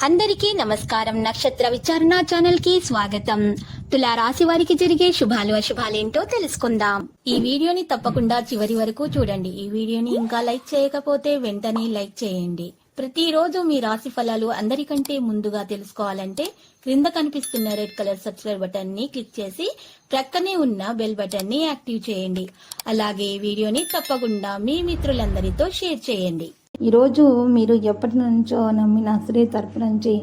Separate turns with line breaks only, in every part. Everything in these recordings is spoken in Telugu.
అందరికీ నమస్కారం. నక్షత్ర విచారణ ఛానల్ కి స్వాగతం. తులా రాశి వారికి జరిగే శుభాలు అశుభాలేంటో తెలుసుకుందాం. ఈ వీడియోని తప్పకుండా చివరి వరకు చూడండి. ఈ వీడియోని ఇంకా లైక్ చేయకపోతే వెంటనే లైక్ చేయండి. ప్రతిరోజు మీ రాశి ఫలాలు అందరికంటే ముందుగా తెలుసుకోవాలంటే క్రింద కనిపిస్తున్న రెడ్ కలర్ సబ్స్క్రైబ్ బటన్ ని క్లిక్ చేసి ప్రక్కనే ఉన్న బెల్ బటన్ ని యాక్టివ్ చేయండి. అలాగే ఈ వీడియోని తప్పకుండా మీ మిత్రులందరితో షేర్ చేయండి.
ఈరోజు మీరు ఎప్పటి నుంచో నమ్మిన స్త్రీ తరపు నుంచి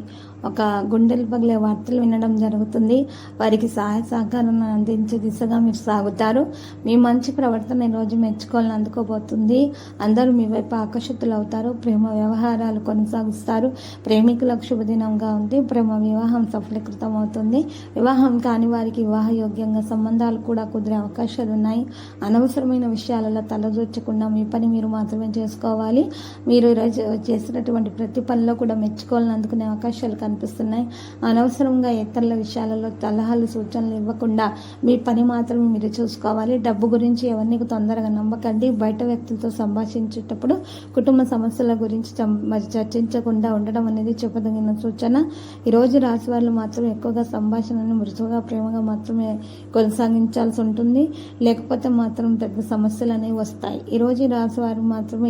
ఒక గుండెలు పగిలే వార్తలు వినడం జరుగుతుంది. వారికి సహాయ సహకారాన్ని అందించే దిశగా మీరు సాగుతారు. మీ మంచి ప్రవర్తన ఈరోజు మెచ్చుకోవాలని అందుకోబోతుంది. అందరూ మీ వైపు ఆకర్షితులు అవుతారు. ప్రేమ వ్యవహారాలు కొనసాగిస్తారు. ప్రేమికులకు శుభదినంగా ఉంది. ప్రేమ వివాహం సఫలీకృతం అవుతుంది. వివాహం కాని వారికి వివాహ యోగ్యంగా సంబంధాలు కూడా కుదిరే అవకాశాలు ఉన్నాయి. అనవసరమైన విషయాలలో తలదూర్చకుండా మీ పని మీరు మాత్రమే చేసుకోవాలి. మీరు ఈరోజు చేసినటువంటి ప్రతి పనిలో కూడా మెచ్చుకోవాలని అందుకునే అవకాశాలు కనిపిస్తున్నాయి. అనవసరంగా ఇతరుల విషయాలలో సలహాలు సూచనలు ఇవ్వకుండా మీ పని మాత్రం మీరు చూసుకోవాలి. డబ్బు గురించి ఎవరిని తొందరగా నమ్మకండి. బయట వ్యక్తులతో సంభాషించేటప్పుడు కుటుంబ సమస్యల గురించి చర్చించకుండా ఉండడం అనేది చెప్పదగిన సూచన. ఈరోజు రాశి వాళ్ళు మాత్రం ఎక్కువగా సంభాషణను మృదువుగా ప్రేమగా మాత్రమే కొనసాగించాల్సి ఉంటుంది. లేకపోతే మాత్రం పెద్ద సమస్యలు అనేవి వస్తాయి. ఈరోజు రాశి వారు మాత్రం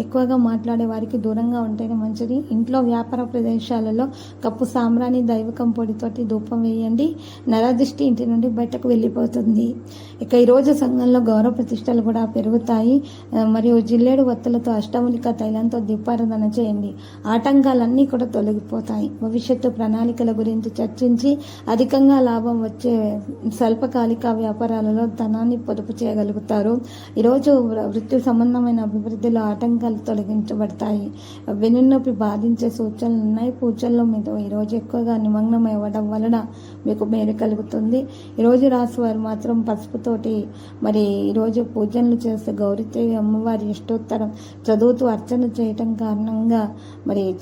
ఎక్కువగా మాట్లాడే వారికి దూరంగా ఉంటేనే మంచిది. ఇంట్లో వ్యాపార ప్రదేశాలలో కప్పు సాంబ్రాణి దైవకం పొడితోటి ధూపం వేయండి. నరదృష్టి ఇంటి నుండి బయటకు వెళ్ళిపోతుంది. ఇక ఈరోజు సంఘంలో గౌరవ ప్రతిష్టలు కూడా పెరుగుతాయి. మరియు జిల్లేడు వత్తులతో అష్టములిక తైలంతో దీపారాధన చేయండి. ఆటంకాలన్నీ కూడా తొలగిపోతాయి. భవిష్యత్తు ప్రణాళికల గురించి చర్చించి అధికంగా లాభం వచ్చే స్వల్పకాలిక వ్యాపారాలలో ధనాన్ని పొదుపు చేయగలుగుతారు. ఈరోజు వృత్తి సంబంధమైన అభివృద్ధిలో ఆటంకాలు తొలగించబడతాయి. వెన్నునొప్పి బాధించే సూచనలు ఉన్నాయి. పూజల్లో మీరు ఈరోజు ఎక్కువగా నిమగ్నం అవ్వడం వలన మీకు మేలు కలుగుతుంది. ఈరోజు రాశి వారు మాత్రం పసుపుతోటి ఈరోజు పూజలు చేస్తే గౌరీదేవి అమ్మవారి ఇష్టోత్తరం చదువుతూ అర్చన చేయటం కారణంగా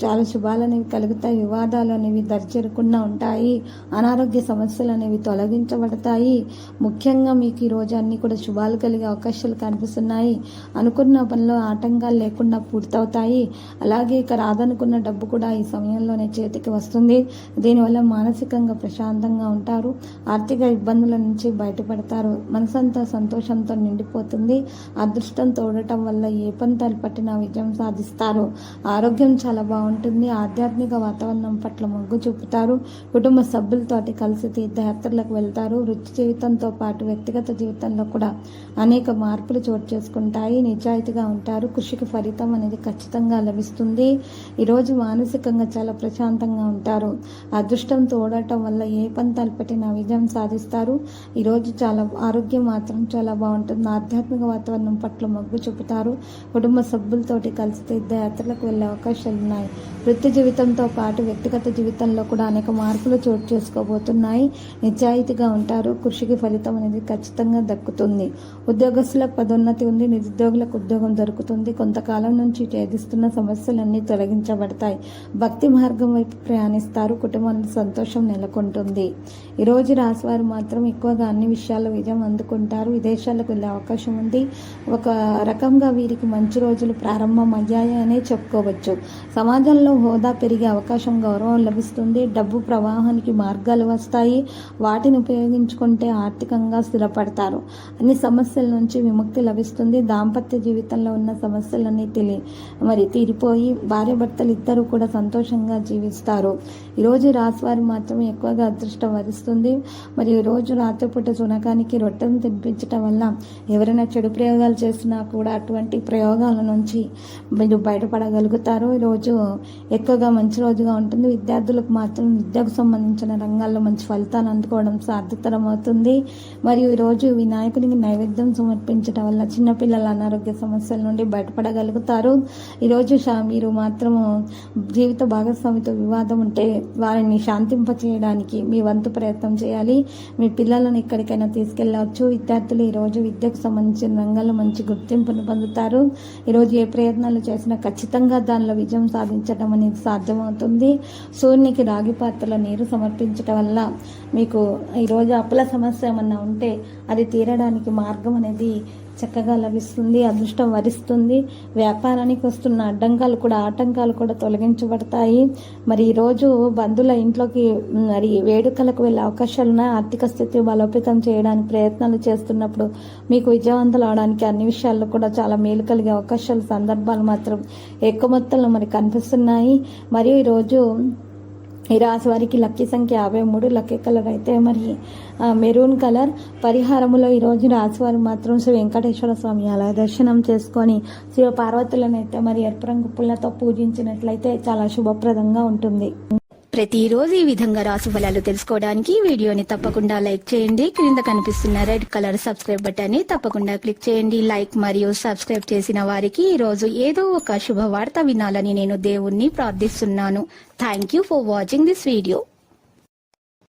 చాలా శుభాలు అనేవి కలుగుతాయి. వివాదాలు అనేవి దరిచేరకుండా ఉంటాయి. అనారోగ్య సమస్యలు అనేవి తొలగించబడతాయి. ముఖ్యంగా మీకు ఈరోజు అన్ని కూడా శుభాలు కలిగే అవకాశాలు కనిపిస్తున్నాయి. అనుకున్న పనిలో ఆటంకాలు లేకుండా పూర్తవుతాయి. అలాగే ఇక రాదనుకున్న డబ్బు కూడా ఈ సమయంలోనే చేతికి వస్తుంది. దీనివల్ల మానసికంగా ప్రశాంతంగా ఉంటారు. ఆర్థిక ఇబ్బందుల నుంచి బయటపడతారు. మనసంతా సంతోషంతో నిండిపోతుంది. అదృష్టం తోడటం వల్ల ఏ పని తలపట్టినా విజయం సాధిస్తారు. ఆరోగ్యం చాలా బాగుంటుంది. ఆధ్యాత్మిక వాతావరణం పట్ల మొగ్గు చూపుతారు. కుటుంబ సభ్యులతోటి కలిసి తీర్థయాత్రలకు వెళ్తారు. వృత్తి జీవితంతో పాటు వ్యక్తిగత జీవితంలో కూడా అనేక మార్పులు చోటు చేసుకుంటాయి. నిజాయితీగా ఉంటారు. కృషికి ఫలితం అనేది ఖచ్చితంగా లభిస్తుంది. ఈరోజు మానసికంగా చాలా ప్రశాంతంగా ఉంటారు. అదృష్టం తోడటం వల్ల ఏ పని తలపెట్టినా విజయం సాధిస్తారు. ఈరోజు చాలా ఆరోగ్యం మాత్రం చాలా బాగుంటుంది. ఆధ్యాత్మిక వాతావరణం పట్ల మొగ్గు చూపుతారు. కుటుంబ సభ్యులతోటి కలిసి తీర్థయాత్రలకు వెళ్ళే అవకాశాలు ఉన్నాయి. వృత్తి జీవితంతో పాటు వ్యక్తిగత జీవితంలో కూడా అనేక మార్పులు చోటు చేసుకోబోతున్నాయి. నిజాయితీగా ఉంటారు. కృషికి ఫలితం అనేది ఖచ్చితంగా దక్కుతుంది. ఉద్యోగస్తులకు పదోన్నతి ఉంది. నిరుద్యోగులకు ఉద్యోగం దొరుకుతుంది. కొంతకాలం నుంచి ఛేదిస్తున్న సమస్యలన్నీ తొలగించబడతాయి. భక్తి మార్గం వైపు ప్రయాణిస్తారు. కుటుంబంలో సంతోషం నెలకొంటుంది. ఈరోజు రాశివారు మాత్రం ఎక్కువగా అన్ని విషయాల్లో విజయం అందుకుంటారు. విదేశాలకు వెళ్ళే అవకాశం ఉంది. ఒక రకంగా వీరికి మంచి రోజులు ప్రారంభం అయ్యాయి అనే చెప్పుకోవచ్చు. సమాజంలో హోదా పెరిగే అవకాశం, గౌరవం లభిస్తుంది. డబ్బు ప్రవాహానికి మార్గాలు వస్తాయి. వాటిని ఉపయోగించుకుంటే ఆర్థికంగా స్థిరపడతారు. అన్ని సమస్యల నుంచి విముక్తి లభిస్తుంది. దాంపత్య జీవితంలో ఉన్న సమస్యలన్నీ తీరిపోయి భార్యాభర్తలు ఇద్దరు కూడా సంతోషంగా జీవిస్తారు. ఈరోజు రాశివారు మాత్రం ఎక్కువగా అదృష్టం వరిస్తుంది. ఈరోజు రాత్రిపూట శునకానికి రొట్టెను తినిపించడం వల్ల ఎవరైనా చెడు ప్రయోగాలు చేసినా కూడా అటువంటి ప్రయోగాల నుంచి మీరు బయటపడగలుగుతారు. ఈరోజు ఎక్కువగా మంచి రోజుగా ఉంటుంది. విద్యార్థులకు మాత్రం విద్యకు సంబంధించిన రంగాల్లో మంచి ఫలితాలు అందుకోవడం సాధ్యతరం అవుతుంది. మరియు ఈరోజు వినాయకునికి నైవేద్యం సమర్పించడం వల్ల చిన్నపిల్లల అనారోగ్య సమస్యల నుండి బయటపడగలుగుతారు. ఈరోజు మీరు మాత్రము జీవిత భాగస్వామితో వివాదం ఉంటే వారిని శాంతింప చేయడానికి మీ వంతు ప్రయత్నం చేయాలి. మీ పిల్లలను ఎక్కడికైనా తీసుకెళ్లవచ్చు. విద్యార్థులు ఈరోజు విద్యకు సంబంధించిన రంగాల్లో మంచి గుర్తింపును పొందుతారు. ఈరోజు ఏ ప్రయత్నాలు చేసినా ఖచ్చితంగా దానిలో విజయం సాధించడం అనేది సాధ్యమవుతుంది. సూర్యునికి రాగి పాత్రలో నీరు సమర్పించడం వల్ల మీకు ఈరోజు అప్పుల సమస్య ఏమన్నా ఉంటే అది తీరడానికి మార్గం అనేది చక్కగా లభిస్తుంది, అదృష్టం వరిస్తుంది. వ్యాపారానికి వస్తున్న ఆటంకాలు కూడా తొలగించబడతాయి. మరి ఈరోజు బంధువుల ఇంట్లోకి మరి వేడుకలకు వెళ్ళే అవకాశాలు ఉన్నాయి. ఆర్థిక స్థితి బలోపేతం చేయడానికి ప్రయత్నాలు చేస్తున్నప్పుడు మీకు విజయవంతులు అవడానికి అన్ని విషయాల్లో కూడా చాలా మేలు కలిగే అవకాశాలు, సందర్భాలు మాత్రం ఎక్కువ మొత్తంలో మరి కనిపిస్తున్నాయి. మరియు ఈరోజు ఈ రాశి వారికి లక్కీ సంఖ్య 53, లక్కీ కలర్ అయితే మరి మెరూన్ కలర్. పరిహారములో ఈరోజు రాశి వారు మాత్రం శ్రీ వెంకటేశ్వర స్వామి ఆలయ దర్శనం చేసుకొని శివ పార్వతులను అయితే మరి ఎరుపు రంగు పుల్లతో పూజించినట్లయితే చాలా శుభప్రదంగా ఉంటుంది.
ప్రతిరోజు ఈ విధంగా రాశి ఫలాలు తెలుసుకోవడానికి ఈ వీడియోని తప్పకుండా లైక్ చేయండి. క్రింద కనిపిస్తున్న రెడ్ కలర్ సబ్స్క్రైబ్ బటన్ ని తప్పకుండా క్లిక్ చేయండి. లైక్ మరియు సబ్స్క్రైబ్ చేసిన వారికి ఈ రోజు ఏదో ఒక శుభవార్త వినాలని నేను దేవుణ్ణి ప్రార్థిస్తున్నాను. Thank you for watching this video.